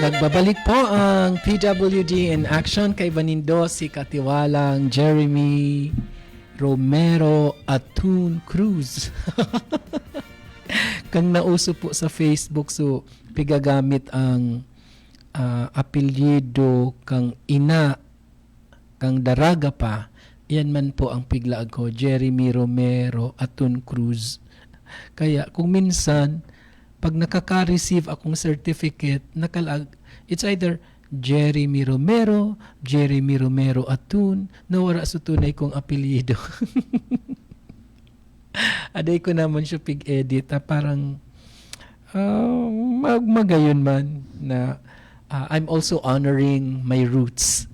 Nagbabalik po ang PWD in action kay Banindo si Katiwalang Jeremy Romero Atun Cruz. Kang nauso po sa Facebook so pigagamit ang apelyido kang ina kang daraga pa. Yan man po ang piglaag ko, Jeremy Romero Atun Cruz. Kaya kung minsan pag nakaka-receive akong certificate, it's either Jeremy Romero Atun, nawara sa tunay kong apelyido. Aday ko naman siya pig-edit, parang magayon man na I'm also honoring my roots.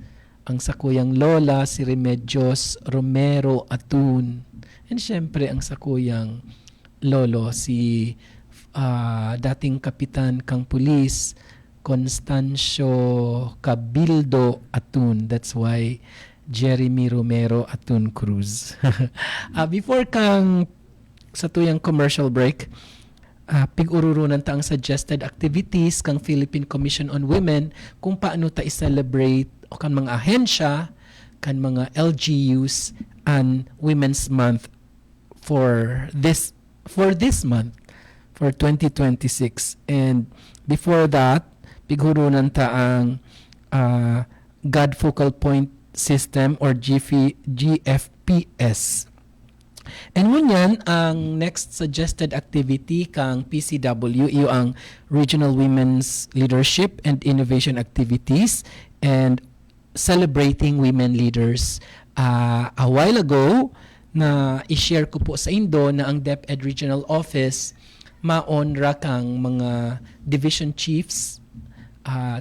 Ang sakuyang lola, si Remedios Romero Atun. And syempre, ang sakuyang lolo, si dating kapitan kang pulis Constancio Cabildo Atun. That's why Jeremy Romero Atun Cruz. Before kang sa tuyang commercial break, pig-ururunan ta ang suggested activities kang Philippine Commission on Women kung paano ta i-celebrate o kan mga ahensya, kan mga LGUs and Women's Month for this month. For 2026. And before that, pighurunan ta ang God Focal Point System or GFPS. And ngunyan, ang next suggested activity kang PCW, iyo ang Regional Women's Leadership and Innovation Activities and Celebrating Women Leaders. A while ago, na i-share ko po sa Indo na ang DepEd Regional Office ma-honra kang mga division chiefs,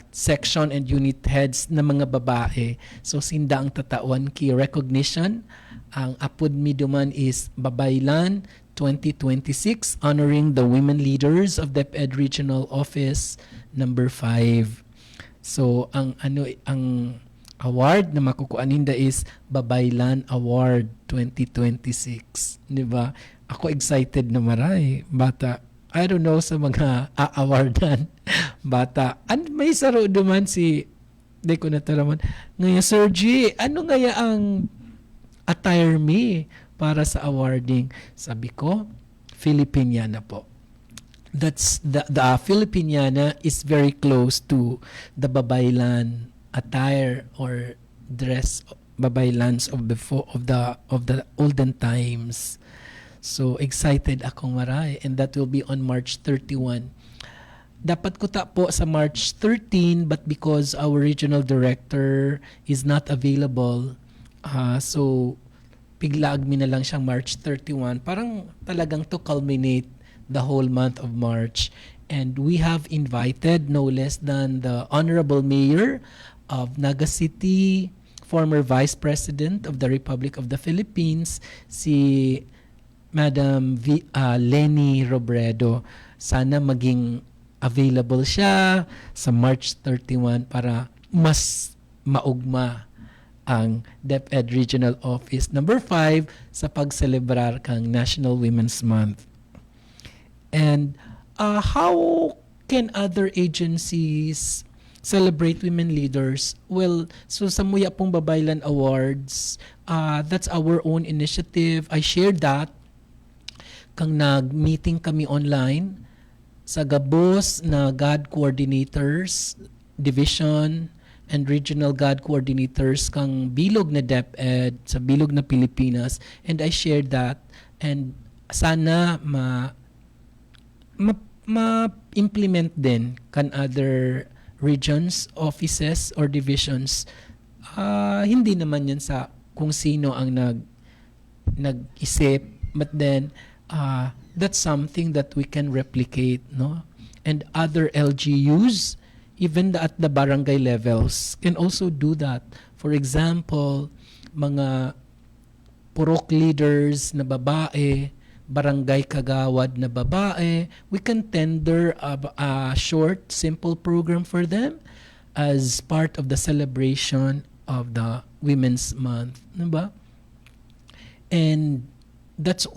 section and unit heads na mga babae. So sinda ang tatawan ki recognition. Ang apod mi duman is Babaylan 2026 honoring the women leaders of DepEd Regional Office number 5. So ang award na makukuha ninda is Babaylan Award 2026. Di ba? Ako excited na maray. Bata, I don't know sa mga a-awardan. Bata, may saro duman si, di ko nataraman, ngaya Sir G, ano ngaya ang attire me para sa awarding? Sabi ko, Filipiniana po. That's the Filipiniana is very close to the Babaylan attire or dress Babaylans of the olden times. So excited akong maray, and that will be on March 31. Dapat ko ta po sa March 13 but because our regional director is not available, so piglaag mi na lang siyang March 31. Parang talagang to culminate the whole month of March. And we have invited no less than the Honorable Mayor of Naga City, former Vice President of the Republic of the Philippines, si Madam Leni Robredo. Sana maging available siya sa March 31 para mas maugma ang DepEd Regional Office number 5 sa pagselebrar kang National Women's Month. And how can other agencies celebrate women leaders? Well, so sa Muya pong Babaylan Awards, that's our own initiative. I shared that kang nag-meeting kami online sa Gabos na GOD coordinators, division and regional GOD coordinators kang bilog na DepEd sa bilog na Pilipinas, and I shared that, and sana ma-implement din kan other regions, offices or divisions. Hindi naman yan sa kung sino ang nag-isip, but then that's something that we can replicate, no? And other LGUs, even at the barangay levels, can also do that. For example, mga purok leaders na babae, barangay kagawad na babae, we can tender a short, simple program for them as part of the celebration of the Women's Month. Diba? And that's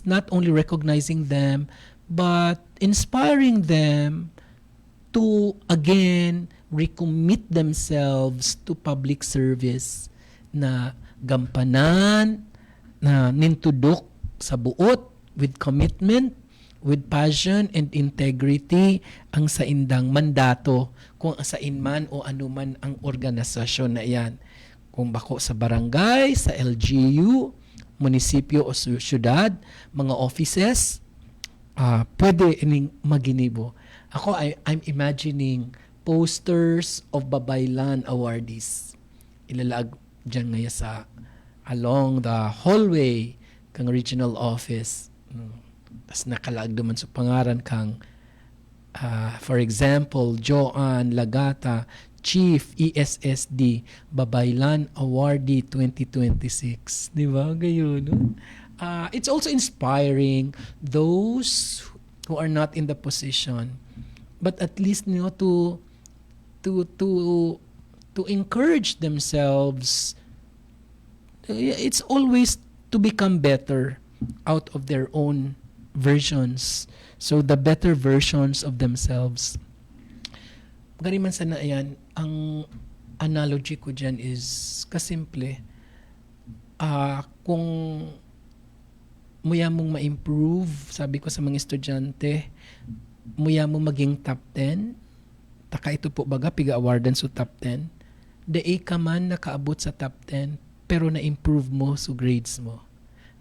not only recognizing them, but inspiring them to again recommit themselves to public service na gampanan na nintudok sa buot with commitment, with passion and integrity ang saindang mandato kung asain man o anuman ang organisasyon na iyan. Kung bako sa barangay, sa LGU, munisipyo o syudad, mga offices, pwede ining maginibo. Ako, I'm imagining posters of Babaylan awardees. Ilalag dyan ngaya sa along the hallway kang regional office. Tapos nakalaag naman sa pangaran kang for example, Joanne Lagata, Chief ESSD, Babaylan Awardee 2026. Di ba? Gayon. No? It's also inspiring those who are not in the position, but at least to encourage themselves. It's always to become better out of their own versions. So the better versions of themselves. Gariman sana ayan, ang analogy ko dyan is kasimple. Kung muya mong ma-improve, sabi ko sa mga estudyante, muya mo maging top 10, taka ito po baga, piga-awardan sa top 10, dae ka man nakaabot sa top 10, pero na-improve mo sa grades mo.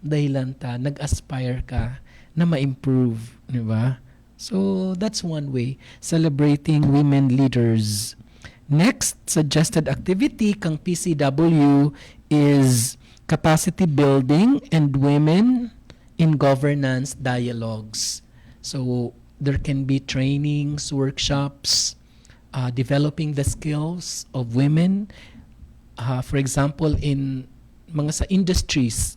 Dahilan ta, nag-aspire ka na ma-improve, di ba? So, that's one way. Celebrating women leaders. Next, suggested activity kang PCW is capacity building and women in governance dialogues. So, there can be trainings, workshops, developing the skills of women. For example, in mga sa industries,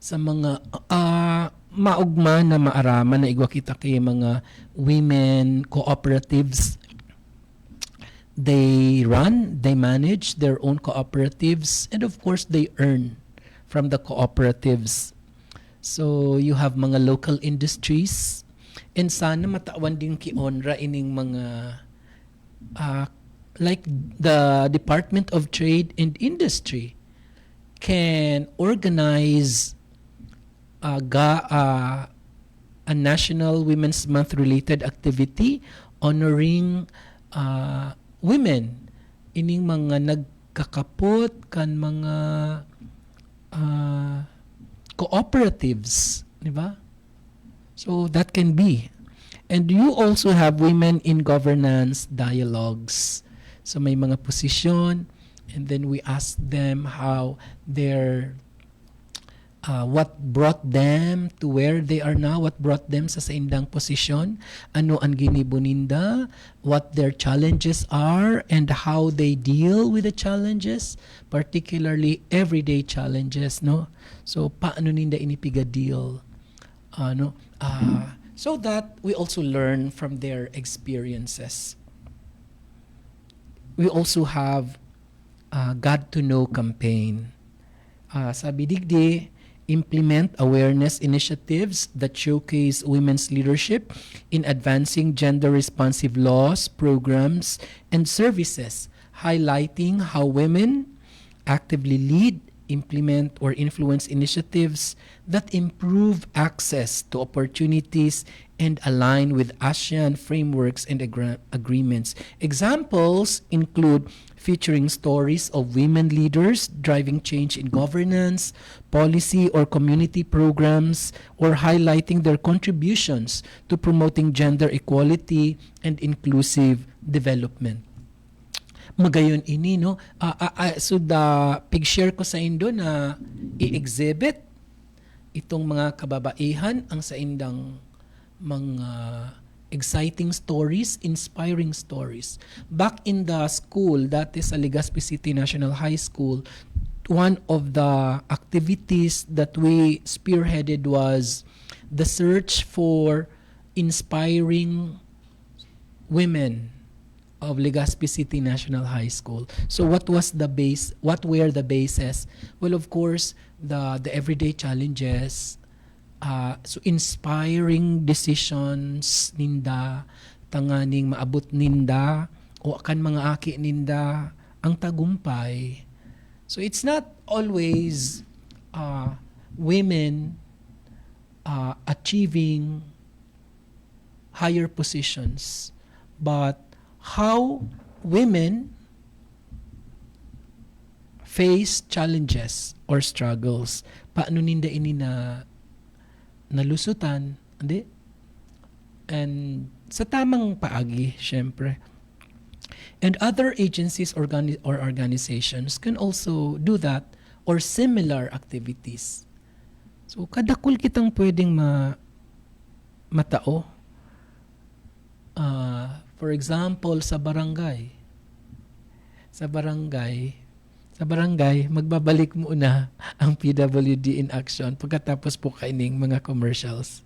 sa mga maugma na maaraman na igwa kita kay mga women cooperatives. They run, they manage their own cooperatives, and of course they earn from the cooperatives. So you have mga local industries, and sana matawan din ki-onra ining mga like the Department of Trade and Industry can organize a National Women's Month related activity honoring women ining mga nagkakapot kan mga cooperatives, di ba? So that can be. And you also have women in governance dialogues. So may mga posisyon, and then we ask them how their what brought them to where they are now, what brought them sa indang posisyon, ano ang ginibuninda, what their challenges are, and how they deal with the challenges, particularly everyday challenges, no? So paano ninda inipiga deal, so that we also learn from their experiences. We also have God to Know campaign. Sabi digdi, implement awareness initiatives that showcase women's leadership in advancing gender-responsive laws, programs, and services, highlighting how women actively lead, implement, or influence initiatives that improve access to opportunities and align with ASEAN frameworks and agreements. Examples include featuring stories of women leaders driving change in governance, policy, or community programs, or highlighting their contributions to promoting gender equality and inclusive development. Magayon ini, no? So pig-share ko sa indo na i-exhibit itong mga kababaihan ang sa indang mga exciting stories, inspiring stories. Back in the school, that is sa Legazpi City National High School, one of the activities that we spearheaded was the search for inspiring women of Legazpi City National High School. So what was the base? What were the bases? Well, of course, the everyday challenges, so inspiring decisions ninda, tanganing maabot ninda o kan mga aki ninda ang tagumpay. So it's not always women achieving higher positions, but how women face challenges or struggles. Paano ninda ini na nalusutan, hindi? And sa tamang paagi, syempre. And other agencies or organizations can also do that or similar activities. So, kadakul kitang pwedeng matao. For example, sa barangay, magbabalik muna ang PWD in action pagkatapos po kaining mga commercials.